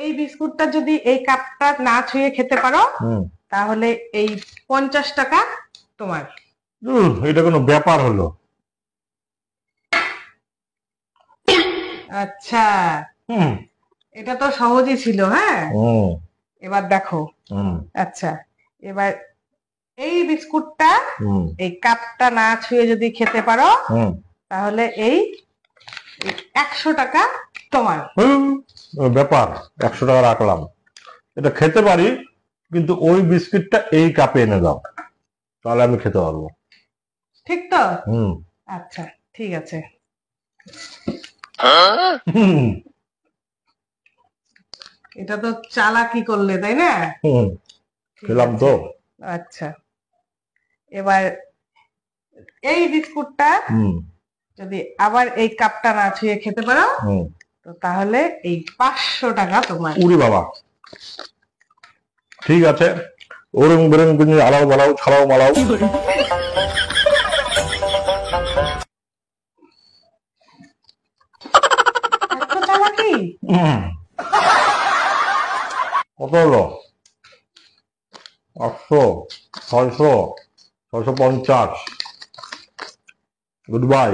এই বিস্কুটটা যদি এই কাপটা না ছুঁয়ে খেতে পারো তাহলে এই 50 টাকা তোমার। এটা কোনো ব্যাপার হলো? আচ্ছা, এটা তো সহজই ছিল। হ্যাঁ, এবার দেখো। আচ্ছা, এবার এই বিস্কুটটা এই কাপটা না ছুঁয়ে যদি খেতে পারো তাহলে এই 100 টাকা তোমার। ব্যাপার, 100 টাকা রাখলাম। এটা খেতে পারি, কিন্তু ওই বিস্কিটটা এই কাপে এনে দাও, তাহলে আমি খেতে পারবো। ঠিক তো? আচ্ছা, ঠিক আছে। এটা তো চালাকি করলে, তাই না? খেলাম তো। আচ্ছা, এবার এই বিস্কুটটা যদি আবার এই কাপটা না ছুঁয়ে খেতে পারো তো তাহলে এই 500 টাকা তোমার। উরি বাবা, ঠিক আছে। ওরং বেরং তুমি আলাও বালাও ছাড়াও মালাও। এত চালাকি! কত হলো? 800, 600, 650। Good bye.